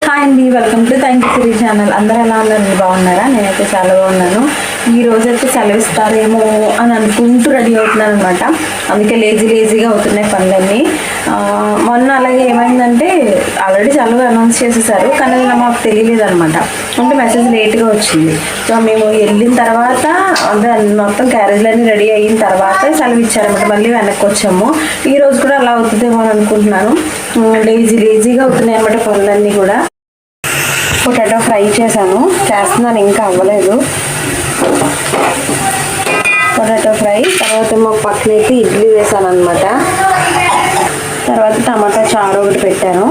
Hi అండి, welcome to thank you Siri channel. అందరూ ఎలా ఉన్నారు? బాగున్నారా? నేనైతే చాలా బాగున్నాను. ఈ రోజైతే సెలవు ఇస్తారేమో అని అనుకుంటూ రెడీ అవుతున్నాను అనమాట. అందుకే లేజీగా అవుతున్నాయి పనులన్నీ. మొన్న అలాగే ఏమైందంటే ఆల్రెడీ సెలవు అనౌన్స్ చేసేసారు, కానీ మాకు తెలియలేదు అనమాట. అంటే మెసేజ్ లేట్గా వచ్చింది. సో మేము వెళ్ళిన తర్వాత అంటే మొత్తం క్యారేజ్లన్నీ రెడీ అయిన తర్వాత సెలవు ఇచ్చారనమాట. మళ్ళీ వెనక్కి వచ్చాము. ఈ రోజు కూడా అలా అవుతుందేమో అని అనుకుంటున్నాను. లేజీగా అవుతున్నాయి అనమాట పనులన్నీ కూడా. పొటాటో ఫ్రై చేస్తున్నాను, ఇంకా అవ్వలేదు. పొటాటో ఫ్రై తర్వాత మా పక్కనైతే ఇడ్లీ వేసాను అనమాట. తర్వాత టమాటా చారు ఒకటి పెట్టాను.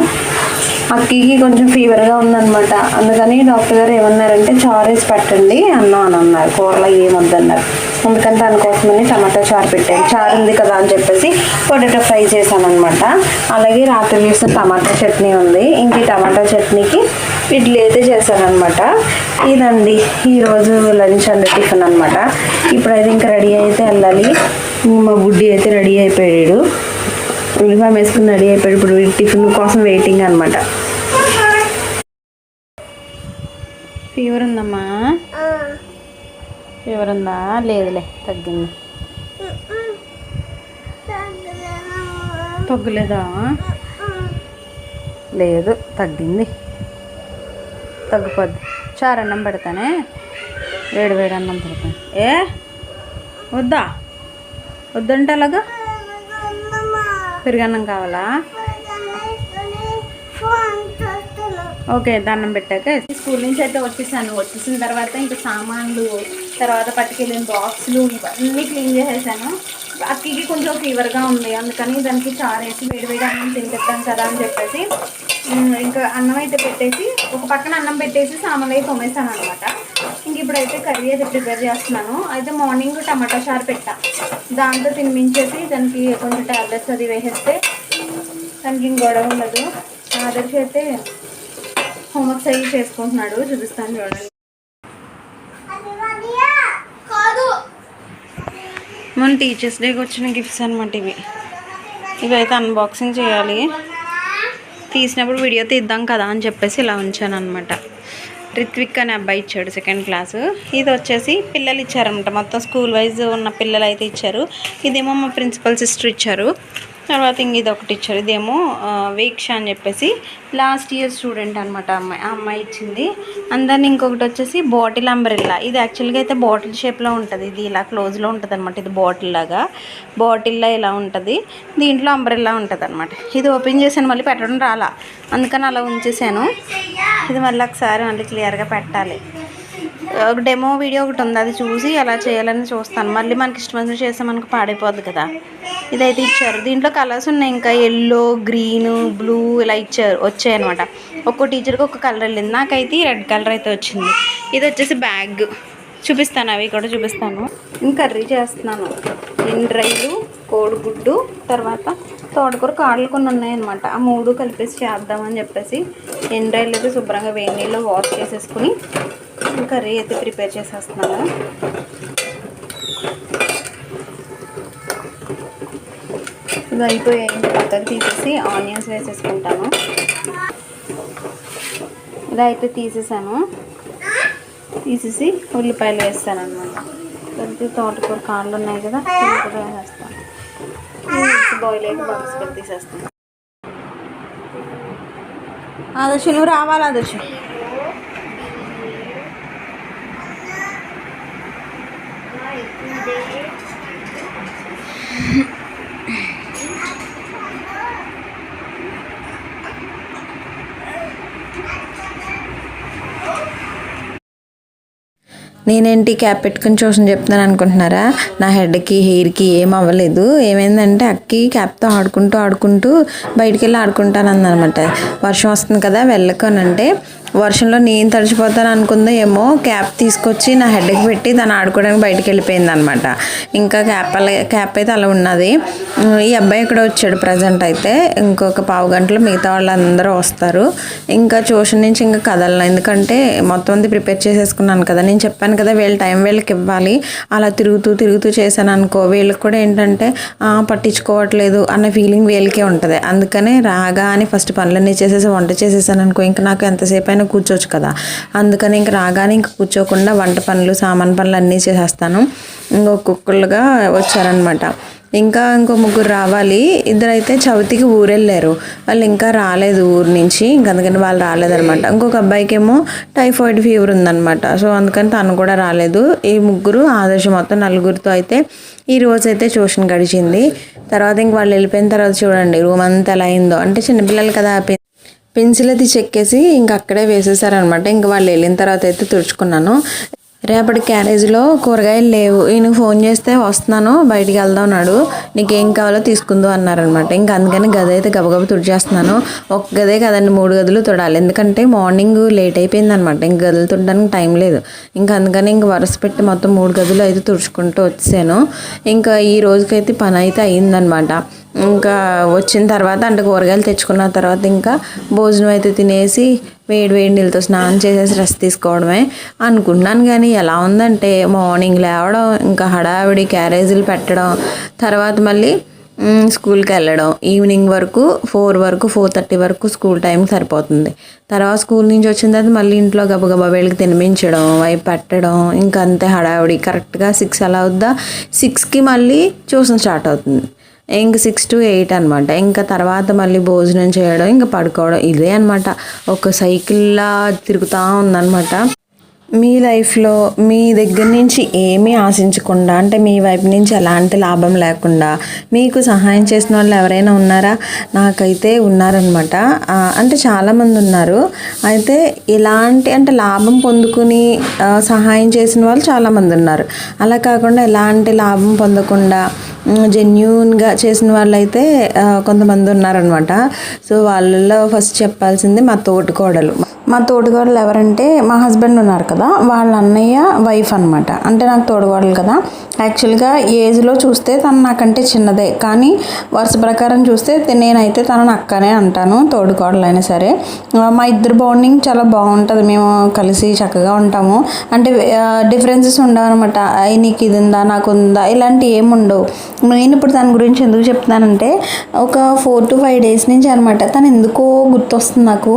అక్కికి కొంచెం ఫీవర్గా ఉందన్నమాట. అందుకని డాక్టర్ గారు ఏమన్నారంటే చారు వేసి పెట్టండి అన్నం అని అన్నారు. కూరలో ఏమొద్దన్నారు. అందుకని దానికోసమని టమాటా చారు పెట్టాను. చారు ఉంది కదా అని చెప్పేసి పొటాటో ఫ్రై చేశాను అనమాట. అలాగే రాత్రి చేసిన టమాటా చట్నీ ఉంది. ఇంక టమాటా చట్నీకి ఇడ్లీ అయితే చేశాను అనమాట. ఇదండి ఈరోజు లంచ్ అండ్ టిఫిన్ అనమాట. ఇప్పుడైతే ఇంకా రెడీ అయితే వెళ్ళాలి. మా బుడ్డి అయితే రెడీ అయిపోయాడు. యూనిఫామ్ వేసుకుని రెడీ అయిపోయాడు. ఇప్పుడు టిఫిన్ కోసం వెయిటింగ్ అనమాట. ఫీవర్ ఉందమ్మా? ఫీవర్ ఉందా? లేదులే, తగ్గింది. తగ్గలేదా? లేదు, తగ్గింది. తగ్గిపోద్ది. చారు అన్నం పెడతానే, వేడి అన్నం పెడతాను. వద్దంటే అలాగా? పెరుగన్నం కావాలా? ఓకే, దండం పెట్టాక స్కూల్ నుంచి అయితే వచ్చేసిన తర్వాత ఇంకా సామాన్లు, తర్వాత పట్టుకెళ్ళిన బాక్సులు ఇవన్నీ క్లీన్ చేసేసాను. అక్కికి కొంచెం ఫీవర్గా ఉంది, అందుకని దానికి చారు వేసి వేడి అన్నం తినిపిస్తాను కదా అని చెప్పేసి ఇంకా అన్నం అయితే పెట్టేసి ఒక పక్కన అన్నం పెట్టేసి సామాన్లు అయితే తోమేసాను అనమాట. ఇంక ఇప్పుడైతే కర్రీ అయితే ప్రిపేర్ చేస్తున్నాను. అయితే మార్నింగ్ టమాటా చారు పెట్టా, దాంతో తినిపించేసి దానికి కొంచెం టాబ్లెట్స్ అది వేసేస్తే దానికి ఇంక గొడవ ఉండదు. ఆదర్శ అయితే హోంవర్క్స్ అవి చేసుకుంటున్నాడు, చూపిస్తాను చూడండి. మన టీచర్స్ డేకి వచ్చిన గిఫ్ట్స్ అనమాట ఇవైతే అన్బాక్సింగ్ చేయాలి. తీసినప్పుడు వీడియో తీద్దాం కదా అని చెప్పేసి ఇలా ఉంచాను అనమాట. రిత్విక్ అనే అబ్బాయి ఇచ్చాడు, 2nd క్లాసు. ఇది వచ్చేసి పిల్లలు ఇచ్చారనమాట, మొత్తం స్కూల్ వైజ్ ఉన్న పిల్లలు అయితే ఇచ్చారు. ఇదేమో మా ప్రిన్సిపల్ సిస్టర్ ఇచ్చారు. తర్వాత ఇంక ఇది ఒకటి ఇచ్చారు. ఇదేమో వీక్ష అని చెప్పేసి లాస్ట్ ఇయర్ స్టూడెంట్ అనమాట ఆ అమ్మాయి ఇచ్చింది. అందరిని ఇంకొకటి వచ్చేసి బాటిల్ అంబ్రెల్లా. ఇది యాక్చువల్గా అయితే బాటిల్ షేప్లో ఉంటుంది. ఇది ఇలా క్లోజ్లో ఉంటుంది అనమాట. ఇది బాటిల్లా ఇలా ఉంటుంది. దీంట్లో అంబ్రెల్లా ఉంటుంది అనమాట. ఇది ఓపెన్ చేశాను, మళ్ళీ పెట్టడం రాలా, అందుకని అలా ఉంచేసాను. ఇది మళ్ళీ ఒకసారి మళ్ళీ క్లియర్గా పెట్టాలి. ఒక డెమో వీడియో ఒకటి ఉంది, అది చూసి ఎలా చేయాలని చూస్తాను. మళ్ళీ మనకి ఇష్టమైన చేస్తే మనకు పాడైపోద్ది కదా. ఇదైతే ఇచ్చారు. దీంట్లో కలర్స్ ఉన్నాయి, ఇంకా ఎల్లో, గ్రీన్, బ్లూ ఇలా వచ్చాయి అనమాట. ఒక్కో టీచర్కి ఒక కలర్ వెళ్ళింది. నాకైతే రెడ్ కలర్ అయితే వచ్చింది. ఇది వచ్చేసి బ్యాగ్ చూపిస్తాను, అవి కూడా చూపిస్తాను. ఇంకా కర్రీ చేస్తున్నాను. ఎండ్రాయిలు, కోడిగుడ్డు, తర్వాత తోటకూర కాడలు కొన్ని ఉన్నాయన్నమాట. ఆ 3 కలిపేసి చేద్దామని చెప్పేసి ఎండ్రాయిలు అయితే శుభ్రంగా వేడి నీళ్ళు వాష్ చేసేసుకుని కర్రీ అయితే ప్రిపేర్ చేసేస్తున్నాను. ఇది అయిపోయాయి, పక్కకు తీసేసి ఆనియన్స్ వేసేసుకుంటాను. ఇలా అయితే తీసేసి ఉల్లిపాయలు వేస్తాను అనమాట. దానికి తోటకూర కాళ్ళు ఉన్నాయి కదా, కూడా వేసేస్తాను. బాయిల్ అయితే బాక్స్ పెట్టి తీసేస్తాను. ఆదర్శ నువ్వు రావాలి. ఆదర్శ నేనేంటి క్యాప్ పెట్టుకుని ట్యూషన్ చెప్తున్నాను అనుకుంటున్నారా? నా హెడ్కి హెయిర్కి ఏం అవ్వలేదు. ఏమైందంటే అక్కి క్యాప్తో ఆడుకుంటూ బయటికి వెళ్ళి ఆడుకుంటాను అందనమాట. వర్షం వస్తుంది కదా వెళ్ళకనంటే వర్షంలో నేను తడిచిపోతాను అనుకుందో ఏమో క్యాప్ తీసుకొచ్చి నా హెడ్కి పెట్టి తను ఆడుకోవడానికి బయటికి వెళ్ళిపోయింది అనమాట. ఇంకా క్యాప్ అయితే అలా ఉన్నది. ఈ అబ్బాయి ఇక్కడ వచ్చాడు ప్రజెంట్ అయితే. ఇంకొక పావు గంటలో మిగతా వాళ్ళందరూ వస్తారు. ఇంకా ట్యూషన్ నుంచి ఇంకా కదలను, ఎందుకంటే మొత్తం అంతా ప్రిపేర్ చేసేసుకున్నాను కదా. నేను చెప్పాను కదా వీళ్ళ టైం వీళ్ళకి ఇవ్వాలి. అలా తిరుగుతూ చేశాను అనుకో, వీళ్ళకి కూడా ఏంటంటే పట్టించుకోవట్లేదు అన్న ఫీలింగ్ వీళ్ళకే ఉంటుంది. అందుకనే రాగానే ఫస్ట్ పనులన్నీ చేసేసి వంట చేసేసాను అనుకో, ఇంకా నాకు ఎంతసేపు అయినా కూర్చోవచ్చు కదా. అందుకని ఇంక రాగానే ఇంక కూర్చోకుండా వంట పనులు సామాన్ పనులు అన్నీ చేసేస్తాను. ఇంకొకళ్ళుగా వచ్చారనమాట. ఇంకా ఇంకో ముగ్గురు రావాలి. ఇద్దరైతే చవితికి ఊరెళ్ళారు, వాళ్ళు ఇంకా రాలేదు ఊరు నుంచి. ఇంక అందుకని వాళ్ళు రాలేదనమాట. ఇంకొక అబ్బాయికి ఏమో టైఫాయిడ్ ఫీవర్ ఉందనమాట. సో అందుకని తను కూడా రాలేదు. ఈ ముగ్గురు ఆదర్శం మొత్తం నలుగురితో అయితే ఈ రోజైతే ట్యూషన్ గడిచింది. తర్వాత ఇంక వాళ్ళు వెళ్ళిపోయిన తర్వాత చూడండి రూమ్ అంతా ఎలా అయిందో. అంటే చిన్నపిల్లలు కదా, పెన్సిల్ అది చెక్కేసి ఇంక అక్కడే వేసేసారనమాట. ఇంక వాళ్ళు వెళ్ళిన తర్వాత అయితే తుడుచుకున్నాను. రేపటి క్యారేజ్లో కూరగాయలు లేవు. ఈయన ఫోన్ చేస్తే వస్తున్నాను బయటికి వెళ్దాం అన్నాడు, నీకేం కావాలో తీసుకుందో అన్నారనమాట. ఇంక అందుకని గది అయితే గబగబా తుడిచేస్తున్నాను. ఒక గదే కదండి 3 గదులు తుడాలి, ఎందుకంటే మార్నింగ్ లేట్ అయిపోయింది అనమాట. ఇంక గదులు తుడడానికి టైం లేదు. ఇంకా అందుకని ఇంక వరుస పెట్టి మొత్తం 3 గదులు అయితే తుడుచుకుంటూ వచ్చాను. ఇంకా ఈ రోజుకైతే పని అయితే అయ్యిందనమాట. ఇంకా వచ్చిన తర్వాత అంటే కూరగాయలు తెచ్చుకున్న తర్వాత ఇంకా భోజనం అయితే తినేసి వేడి నీళ్ళతో స్నానం చేసేసి రెస్ట్ తీసుకోవడమే అనుకున్నాను. కానీ ఎలా ఉందంటే మార్నింగ్ లేవడం, ఇంకా హడావిడి క్యారేజీలు పెట్టడం, తర్వాత మళ్ళీ స్కూల్కి వెళ్ళడం, ఈవినింగ్ వరకు 4:30 వరకు స్కూల్ టైం సరిపోతుంది. తర్వాత స్కూల్ నుంచి వచ్చిన తర్వాత మళ్ళీ ఇంట్లో గబగబా వీళ్ళకి తినిపించడం, అవి పెట్టడం, ఇంకా అంతే హడావిడి. కరెక్ట్గా 6 అలా అవుద్దా, 6కి మళ్ళీ ట్యూషన్ స్టార్ట్ అవుతుంది. ఇంక 6 to 8 అనమాట. ఇంకా తర్వాత మళ్ళీ భోజనం చేయడం, ఇంకా పడుకోవడం, ఇదే అనమాట. ఒక సైకిల్లా తిరుగుతూ ఉందన్నమాట. మీ లైఫ్లో మీ దగ్గర నుంచి ఏమీ ఆశించకుండా, అంటే మీ వైపు నుంచి ఎలాంటి లాభం లేకుండా మీకు సహాయం చేసిన వాళ్ళు ఎవరైనా ఉన్నారా? నాకైతే ఉన్నారనమాట. అంటే చాలామంది ఉన్నారు. అయితే ఇలాంటి అంటే లాభం పొందుకుని సహాయం చేసిన వాళ్ళు చాలామంది ఉన్నారు. అలా కాకుండా ఎలాంటి లాభం పొందకుండా జెన్యూన్గా చేసిన వాళ్ళు అయితే కొంతమంది ఉన్నారనమాట. సో వాళ్ళలో ఫస్ట్ చెప్పాల్సింది మా తోటికోడలు. మా తోటికోడలు ఎవరంటే మా హస్బెండ్ ఉన్నారు కదా, వాళ్ళ అన్నయ్య వైఫ్ అనమాట. అంటే నాకు తోడుకోడలు కదా. యాక్చువల్గా ఏజ్లో చూస్తే తను నాకంటే చిన్నదే, కానీ వరుస ప్రకారం చూస్తే నేనైతే తనని అక్కనే అంటాను, తోడుకోడలు అయినా సరే. మా ఇద్దరు బాండింగ్ చాలా బాగుంటుంది. మేము కలిసి చక్కగా ఉంటాము. అంటే డిఫరెన్సెస్ ఉండవు అనమాట. నీకు ఇది ఉందా నాకు ఉందా ఇలాంటివి ఏమి ఉండవు. నేను ఇప్పుడు తన గురించి ఎందుకు చెప్తానంటే ఒక 4 to 5 days నుంచి అనమాట తను ఎందుకో గుర్తొస్తుంది నాకు.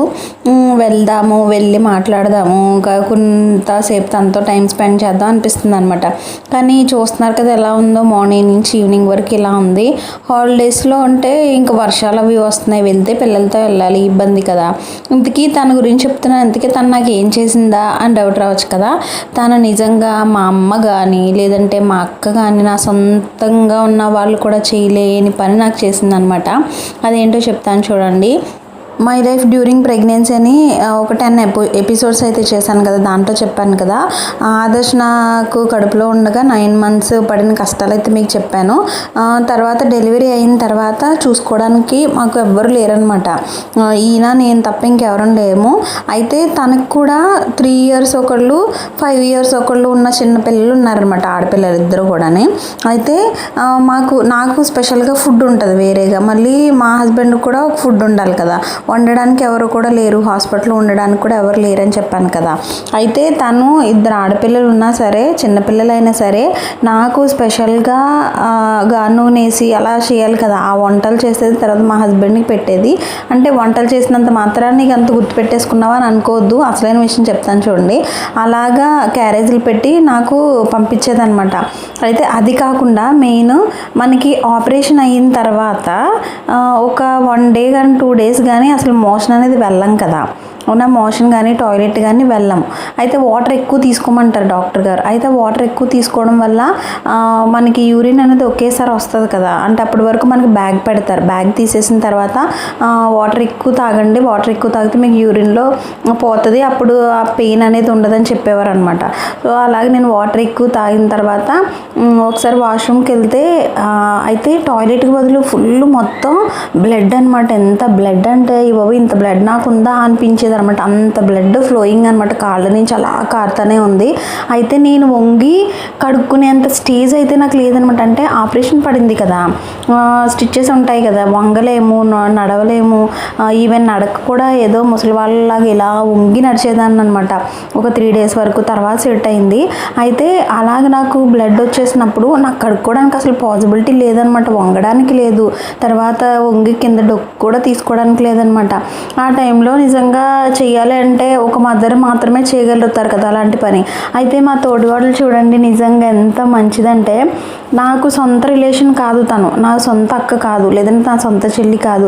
వెళ్ళి మాట్లాడదాము, ఇంకా కొంతసేపు తనతో టైం స్పెండ్ చేద్దాం అనిపిస్తుంది అనమాట. కానీ చూస్తున్నారు కదా ఎలా ఉందో, మార్నింగ్ నుంచి ఈవినింగ్ వరకు ఇలా ఉంది. హాలిడేస్లో అంటే ఇంకా వర్షాలు అవి వస్తున్నాయి, వెళ్తే పిల్లలతో వెళ్ళాలి, ఇబ్బంది కదా. ఇంతకీ తన గురించి చెప్తున్నాను. ఇంతకీ తను నాకు ఏం చేసిందా అని డౌట్ రావచ్చు కదా. తను నిజంగా మా అమ్మ కానీ లేదంటే మా అక్క కానీ నా సొంతంగా ఉన్న వాళ్ళు కూడా చేయలేని పని నాకు చేసిందనమాట. అదేంటో చెప్తాను చూడండి. మై లైఫ్ డ్యూరింగ్ ప్రెగ్నెన్సీ అని ఒక 10 ఎపిసోడ్స్ అయితే చేశాను కదా. దాంట్లో చెప్పాను కదా ఆదర్శ్ నాకు కడుపులో ఉండగా 9 months పడిన కష్టాలు అయితే మీకు చెప్పాను. తర్వాత డెలివరీ అయిన తర్వాత చూసుకోవడానికి మాకు ఎవ్వరు లేరనమాట. ఈయన నేను తప్ప ఇంకెవరం లేము. అయితే తనకు కూడా 3 years ఒకళ్ళు 5 years ఒకళ్ళు ఉన్న చిన్న పిల్లలు ఉన్నారనమాట, ఆడపిల్లలు ఇద్దరు కూడా. అయితే నాకు స్పెషల్గా ఫుడ్ ఉంటుంది వేరేగా, మళ్ళీ మా హస్బెండ్ కూడా ఒక ఫుడ్ ఉండాలి కదా. వండడానికి ఎవరు కూడా లేరు, హాస్పిటల్లో ఉండడానికి కూడా ఎవరు లేరని చెప్పాను కదా. అయితే తను 2 ఆడపిల్లలు ఉన్నా సరే, చిన్నపిల్లలైనా సరే నాకు స్పెషల్గా నూనెసి అలా చేయాలి కదా. ఆ వంటలు చేసేది, తర్వాత మా హస్బెండ్కి పెట్టేది. అంటే వంటలు చేసినంత మాత్రాన్ని నీకు అంత గుర్తుపెట్టేసుకున్నావా అని అనుకోవద్దు, అసలైన విషయం చెప్తాను చూడండి. అలాగా క్యారేజీలు పెట్టి నాకు పంపించేదనమాట. అయితే అది కాకుండా మెయిన్ మనకి ఆపరేషన్ అయిన తర్వాత ఒక 1 day కానీ 2 days కానీ అసలు మోషన్ అనేది వెళ్ళం కదా. అవునా, మోషన్ కానీ టాయిలెట్ కానీ వెళ్ళాము. అయితే వాటర్ ఎక్కువ తీసుకోమంటారు డాక్టర్ గారు. అయితే వాటర్ ఎక్కువ తీసుకోవడం వల్ల మనకి యూరిన్ అనేది ఒకేసారి వస్తుంది కదా. అంటే అప్పటి వరకు మనకి బ్యాగ్ పెడతారు, బ్యాగ్ తీసేసిన తర్వాత వాటర్ ఎక్కువ తాగండి, వాటర్ ఎక్కువ తాగితే మీకు యూరిన్లో పోతుంది, అప్పుడు ఆ పెయిన్ అనేది ఉండదని చెప్పేవారు అనమాట. సో అలాగే నేను వాటర్ ఎక్కువ తాగిన తర్వాత ఒకసారి వాష్రూమ్కి వెళ్తే అయితే టాయిలెట్కి బదులు ఫుల్ మొత్తం బ్లడ్ అనమాట. ఎంత బ్లడ్ అంటే ఇంత బ్లడ్ నాకు ఉందా అనిపించేది అనమాట. అంత బ్లడ్ ఫ్లోయింగ్ అనమాట, కాళ్ళ నుంచి అలా కారుతూనే ఉంది. అయితే నేను వంగి కడుక్కునేంత స్టేజ్ అయితే నాకు లేదనమాట. అంటే ఆపరేషన్ పడింది కదా, స్టిచ్చెస్ ఉంటాయి కదా, వంగలేము, నడవలేము, ఈవెన్ నడక కూడా ఏదో ముసలి వాళ్ళలాగా ఇలా వంగి నడిచేదాన్ని అనమాట ఒక 3 days వరకు. తర్వాత సెట్ అయింది. అయితే అలాగ నాకు బ్లడ్ వచ్చేసినప్పుడు నాకు కడుక్కోవడానికి అసలు పాసిబిలిటీ లేదనమాట, వంగడానికి లేదు, తర్వాత వంగి కింద డొక్కు కూడా తీసుకోవడానికి లేదనమాట. ఆ టైంలో నిజంగా చెయ్యాలి అంటే ఒక మదర్ మాత్రమే చేయగలుగుతారు కదా అలాంటి పని. అయితే మా తోడివాళ్ళు చూడండి నిజంగా ఎంత మంచిదంటే, నాకు సొంత రిలేషన్ కాదు తను, నా సొంత అక్క కాదు, లేదంటే నా సొంత చెల్లి కాదు,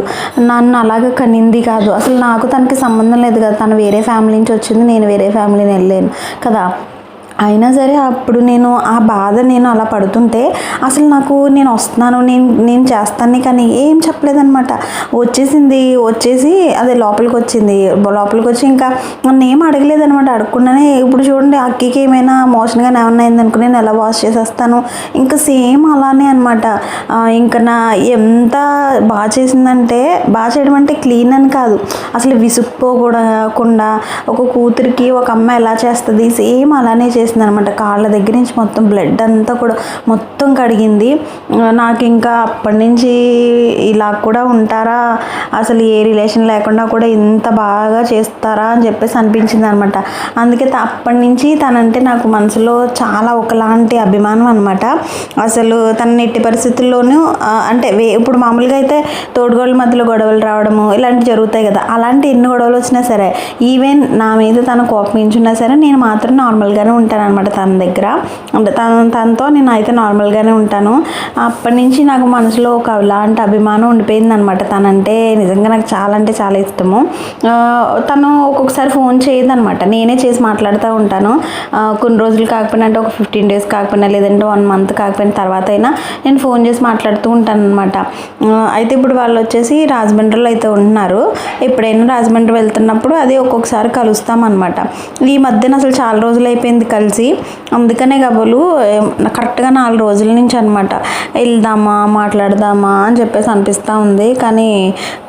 నన్ను అలాగ కనింది కాదు, అసలు నాకు తనకి సంబంధం లేదు కదా. తను వేరే ఫ్యామిలీ నుంచి వచ్చింది, నేను వేరే ఫ్యామిలీని వెళ్ళాను కదా. అయినా సరే అప్పుడు నేను ఆ బాధ నేను అలా పడుతుంటే అసలు నేను వస్తున్నాను, నేను చేస్తాను కానీ ఏం చెప్పలేదనమాట. వచ్చేసి అదే లోపలికి వచ్చి ఇంకా నన్ను ఏం అడగలేదనమాట. అడగకుండానే ఇప్పుడు చూడండి అక్కకి ఏమైనా మోషన్ కానీ ఏమన్నా అయిందనుకుని నేను ఎలా వాష్ చేసేస్తాను, ఇంకా సేమ్ అలానే అనమాట. ఇంకా ఎంత బాగా చేసిందంటే, బాగా చేయడం అంటే క్లీన్ అని కాదు, అసలు విసుక్కోకుండా ఒక కూతురికి ఒక అమ్మ ఎలా చేస్తుంది సేమ్ అలానే చేసిందనమాట. కాళ్ళ దగ్గర నుంచి మొత్తం బ్లడ్ అంతా కూడా మొత్తం కడిగింది. నాకు ఇంకా అప్పటి నుంచి ఇలా కూడా ఉంటారా, అసలు ఏ రిలేషన్ లేకుండా కూడా ఇంత బాగా చేస్తారా అని చెప్పేసి అనిపించింది అనమాట. అందుకే అప్పటి నుంచి తనంటే నాకు మనసులో చాలా ఒకలాంటి అభిమానం అనమాట. అసలు తన ఎట్టి పరిస్థితుల్లోనూ అంటే ఇప్పుడు మామూలుగా అయితే తోడుగోళ్ళ మధ్యలో గొడవలు రావడము ఇలాంటివి జరుగుతాయి కదా, అలాంటి ఎన్ని గొడవలు వచ్చినా సరే, ఈవెన్ నా మీద తను కోపమించున్నా సరే నేను మాత్రం నార్మల్గానే ఉంటాను అనమాట తన దగ్గర. అంటే తనతో నేను అయితే నార్మల్గానే ఉంటాను. అప్పటి నుంచి నాకు మనసులో ఒక అలాంటి అభిమానం ఉండిపోయింది అనమాట. తనంటే నిజంగా నాకు చాలా అంటే చాలా ఇష్టము. తను ఒక్కొక్కసారి ఫోన్ చేయదనమాట, నేనే చేసి మాట్లాడుతూ ఉంటాను. కొన్ని రోజులు కాకపోయినా, అంటే ఒక 15 days కాకపోయినా, లేదంటే 1 month కాకపోయిన తర్వాత అయినా నేను ఫోన్ చేసి మాట్లాడుతూ ఉంటాను అనమాట. అయితే ఇప్పుడు వాళ్ళు వచ్చేసి రాజమండ్రిలో అయితే ఉంటున్నారు. ఎప్పుడైనా రాజమండ్రి వెళ్తున్నప్పుడు అది ఒక్కొక్కసారి కలుస్తామన్నమాట. ఈ మధ్యన అసలు చాలా రోజులు అయిపోయింది కలిసి, అందుకనే కాబోలు కరెక్ట్గా 4 రోజుల నుంచి అనమాట వెళ్దామా మాట్లాడదామా అని చెప్పేసి అనిపిస్తూ ఉంది, కానీ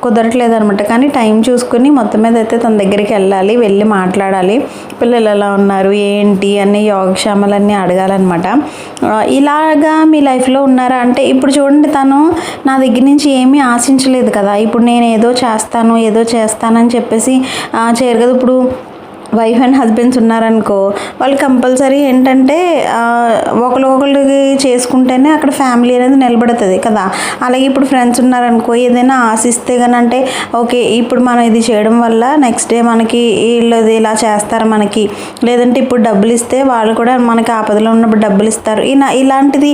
కుదరట్లేదు అనమాట. కానీ టైం చూసుకుని మొత్తం మీద అయితే తన దగ్గరికి వెళ్ళి మాట్లాడాలి, పిల్లలు ఎలా ఉన్నారు ఏంటి అన్ని యోగక్షేమాలన్నీ అడగాలన్నమాట. ఇలాగా మీ లైఫ్లో ఉన్నారా అంటే, ఇప్పుడు చూడండి తను నా దగ్గర నుంచి ఏమీ ఆశించలేదు కదా. ఇప్పుడు నేను ఏదో చేస్తానని చెప్పేసి చేయరు కదా. ఇప్పుడు వైఫ్ అండ్ హస్బెండ్స్ ఉన్నారనుకో, వాళ్ళు కంపల్సరీ ఏంటంటే ఒకరికి చేసుకుంటేనే అక్కడ ఫ్యామిలీ అనేది నిలబడుతుంది కదా. అలాగే ఇప్పుడు ఫ్రెండ్స్ ఉన్నారనుకో, ఏదైనా ఆశిస్తే కానీ అంటే ఓకే ఇప్పుడు మనం ఇది చేయడం వల్ల నెక్స్ట్ డే మనకి వీళ్ళు ఇలా చేస్తారు మనకి, లేదంటే ఇప్పుడు డబ్బులు ఇస్తే వాళ్ళు కూడా మనకి ఆపదలో ఉన్నప్పుడు డబ్బులు ఇస్తారు. ఇలాంటిది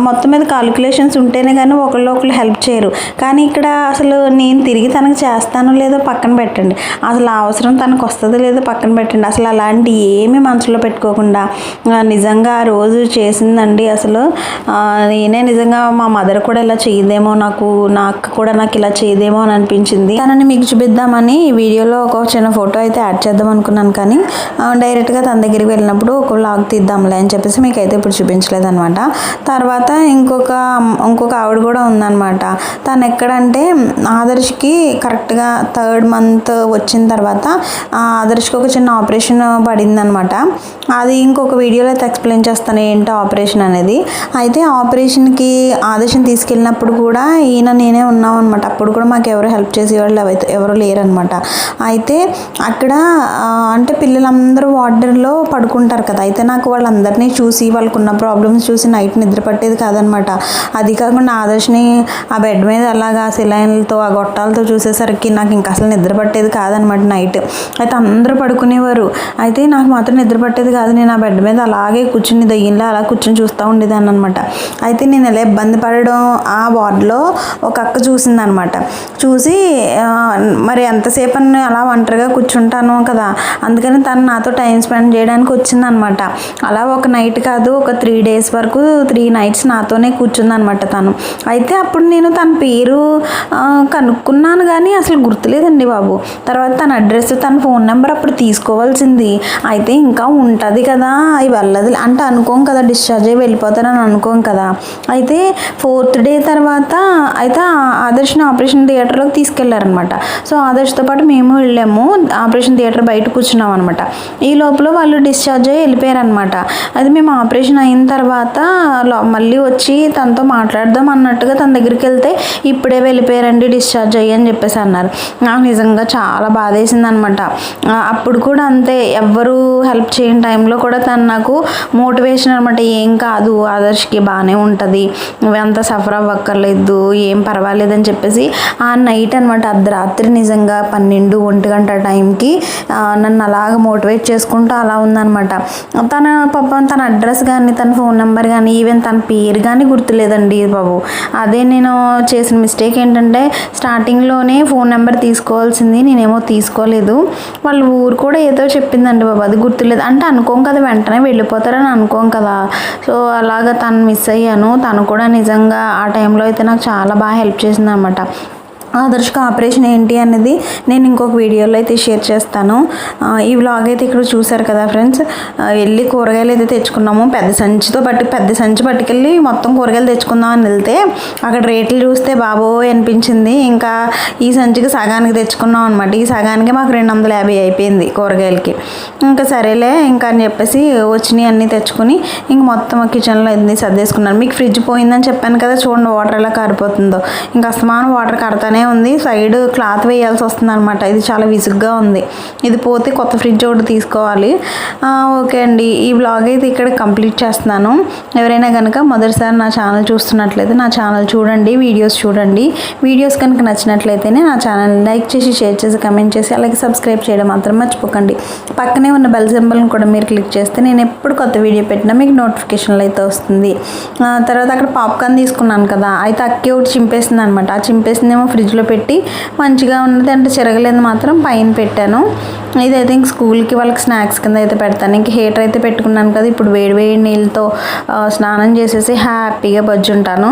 మొత్తం మీద కాలిక్యులేషన్స్ ఉంటేనే కానీ ఒకళ్ళు హెల్ప్ చేయరు. కానీ ఇక్కడ అసలు నేను తిరిగి తనకు చేస్తానో లేదో పక్కన పెట్టండి, అసలు అవసరం తనకు వస్తుందో లేదో పక్కన పెట్టండి, అసలు అలాంటి ఏమీ మనసులో పెట్టుకోకుండా నిజంగా ఆ రోజు చేసిందండి. అసలు నేనే నిజంగా మా మదర్ కూడా ఇలా చేయదేమో, నాకు ఇలా చేయదేమో అని అనిపించింది. తనని మీకు చూపిద్దామని ఈ వీడియోలో ఒక చిన్న ఫోటో అయితే యాడ్ చేద్దాం అనుకున్నాను, కానీ డైరెక్ట్గా తన దగ్గరికి వెళ్ళినప్పుడు ఒక వ్లాగ్ తీద్దాంలే అని చెప్పేసి మీకు అయితే ఇప్పుడు చూపించలేదు అనమాట. తర్వాత ఇంకొక ఆవిడ కూడా ఉందన్నమాట. తను ఎక్కడంటే ఆదర్శ్కి కరెక్ట్గా 3rd month వచ్చిన తర్వాత ఆదర్శ్ ఒక చిన్న ఆపరేషన్ పడిందనమాట. అది ఇంకొక వీడియోలో అయితే ఎక్స్ప్లెయిన్ చేస్తాను ఏంటో ఆపరేషన్ అనేది. అయితే ఆపరేషన్కి ఆదర్శని తీసుకెళ్ళినప్పుడు కూడా నేనే ఉన్నాం అనమాట. అప్పుడు కూడా మాకు ఎవరు హెల్ప్ చేసేవాళ్ళు ఎవరు లేరనమాట. అయితే అక్కడ అంటే పిల్లలందరూ వార్డెన్లో పడుకుంటారు కదా. అయితే నాకు వాళ్ళందరినీ చూసి వాళ్ళకున్న ప్రాబ్లమ్స్ చూసి నైట్ నిద్ర పట్టేది కాదనమాట. అది కాకుండా ఆదర్శని ఆ బెడ్ మీద అలాగా సిలైన్లతో ఆ గొట్టాలతో చూసేసరికి నాకు ఇంకా అసలు నిద్ర పట్టేది కాదనమాట నైట్. అయితే అందరూ పడుకునేవారు, అయితే నాకు మాత్రం నిద్ర పట్టేది కాదు. నేను ఆ బెడ్ మీద అలాగే కూర్చుని దయ్యంలో అలా కూర్చొని చూస్తూ ఉండేదాన్ని అనమాట. అయితే నేను ఎలా ఇబ్బంది పడడం ఆ వార్డులో ఒక అక్క చూసిందనమాట. చూసి మరి ఎంతసేపు అలా ఒంటరిగా కూర్చుంటాను కదా, అందుకని తను నాతో టైం స్పెండ్ చేయడానికి వచ్చిందనమాట. అలా ఒక నైట్ కాదు, ఒక 3 days వరకు 3 nights నాతోనే కూర్చుందనమాట తను. అయితే అప్పుడు నేను తన పేరు కనుక్కున్నాను కానీ అసలు గుర్తులేదండి బాబు. తర్వాత తన అడ్రస్, తన ఫోన్ నెంబర్ అప్పుడు తీసుకోవాల్సింది. అయితే ఇంకా ఉంటుంది కదా, అవి వెళ్ళదు అంటే అనుకోం కదా, డిశ్చార్జ్ అయ్యి వెళ్ళిపోతారని అనుకోం కదా. అయితే 4th డే తర్వాత అయితే ఆదర్శని ఆపరేషన్ థియేటర్లోకి తీసుకెళ్లారనమాట. సో ఆదర్శతో పాటు మేము వెళ్ళాము, ఆపరేషన్ థియేటర్ బయట కూర్చున్నాం అనమాట. ఈ లోపల వాళ్ళు డిశ్చార్జ్ అయ్యి వెళ్ళిపోయారనమాట. అది మేము ఆపరేషన్ అయిన తర్వాత మళ్ళీ వచ్చి తనతో మాట్లాడదాం అన్నట్టుగా తన దగ్గరికి వెళ్తే ఇప్పుడే వెళ్ళిపోయారండి డిశ్చార్జ్ అయ్యి అని చెప్పేసి అన్నారు. నాకు నిజంగా చాలా బాధేసింది అనమాట. అప్పుడు కూడా అంతే, ఎవ్వరు హెల్ప్ చేయని టైంలో కూడా తను నాకు మోటివేషన్ అనమాట. ఏం కాదు, ఆదర్శకి బాగానే ఉంటుంది, అంత సఫర్ అవ్వక్కర్లేదు, ఏం పర్వాలేదని చెప్పేసి ఆ నైట్ అనమాట, అర్ధరాత్రి నిజంగా 12-1 గంట టైంకి నన్ను అలాగ మోటివేట్ చేసుకుంటూ అలా ఉందనమాట. తన పాపం తన అడ్రస్ కానీ తన ఫోన్ నెంబర్ కానీ ఈవెన్ తన పేరు కానీ గుర్తులేదండి బాబు. అదే నేను చేసిన మిస్టేక్ ఏంటంటే స్టార్టింగ్లోనే ఫోన్ నెంబర్ తీసుకోవాల్సింది, నేనేమో తీసుకోలేదు. వాళ్ళ ఊరు కూడా ఏదో చెప్పిందండి బాబు, అది గుర్తులేదు. అంటే అనుకోం కదా, వెంటనే వెళ్ళిపోతారని అనుకోం కదా. సో అలాగ తను మిస్ అయ్యాను. తను కూడా నిజంగా ఆ టైంలో అయితే నాకు చాలా బాగా హెల్ప్ చేసింది అనమాట. ఆదర్శకు ఆపరేషన్ ఏంటి అనేది నేను ఇంకొక వీడియోలో అయితే షేర్ చేస్తాను. ఈ వ్లాగ్ అయితే ఇక్కడ చూసారు కదా ఫ్రెండ్స్. వెళ్ళి కూరగాయలు అయితే తెచ్చుకున్నాము. పెద్ద సంచి పట్టుకెళ్ళి మొత్తం కూరగాయలు తెచ్చుకుందామని వెళ్తే అక్కడ రేట్లు చూస్తే బాబోయ్ అనిపించింది. ఇంకా ఈ సంచికి సగానికి తెచ్చుకున్నాం అనమాట. ఈ సగానికి మాకు 250 అయిపోయింది కూరగాయలకి. ఇంకా సరేలే ఇంకా అని చెప్పేసి వచ్చినాయి అన్నీ తెచ్చుకుని ఇంక మొత్తం కిచెన్లో అన్నీ సర్దేసుకున్నాను. మీకు ఫ్రిడ్జ్ పోయిందని చెప్పాను కదా, చూడండి వాటర్ ఎలా కారిపోతుందో. ఇంకా అస్తమానం వాటర్ కడతానే ఉంది. సైడ్ క్లాత్ వేయాల్సి వస్తుంది అనమాట. ఇది చాలా విసుగ్గా ఉంది. ఇది పోతే కొత్త ఫ్రిడ్జ్ ఒకటి తీసుకోవాలి. ఓకే అండి, ఈ వ్లాగ్ అయితే ఇక్కడ కంప్లీట్ చేస్తున్నాను. ఎవరైనా కనుక మొదటిసారి నా ఛానల్ చూస్తున్నట్లయితే నా ఛానల్ చూడండి, వీడియోస్ చూడండి. వీడియోస్ కనుక నచ్చినట్లయితేనే నా ఛానల్ని లైక్ చేసి, షేర్ చేసి, కమెంట్ చేసి, అలాగే సబ్స్క్రైబ్ చేయడం మాత్రం మర్చిపోకండి. పక్కనే ఉన్న బెల్ సింబల్ని కూడా మీరు క్లిక్ చేస్తే నేను ఎప్పుడు కొత్త వీడియో పెట్టినా మీకు నోటిఫికేషన్లు అయితే వస్తుంది. తర్వాత అక్కడ పాప్కార్న్ తీసుకున్నాను కదా, అయితే అక్కి ఒకటి చింపేసింది అనమాట. ఆ చింపేసిందేమో ఫ్రిడ్జ్లో పెట్టి మంచిగా ఉన్నది అంటే చిరగలేదు మాత్రం పైన పెట్టాను. ఇదైతే ఇంక స్కూల్కి వాళ్ళకి స్నాక్స్ కింద అయితే పెడతాను. ఇంక హీటర్ అయితే పెట్టుకున్నాను కదా, ఇప్పుడు వేడి నీళ్ళతో స్నానం చేసేసి హ్యాపీగా బజ్జుంటాను.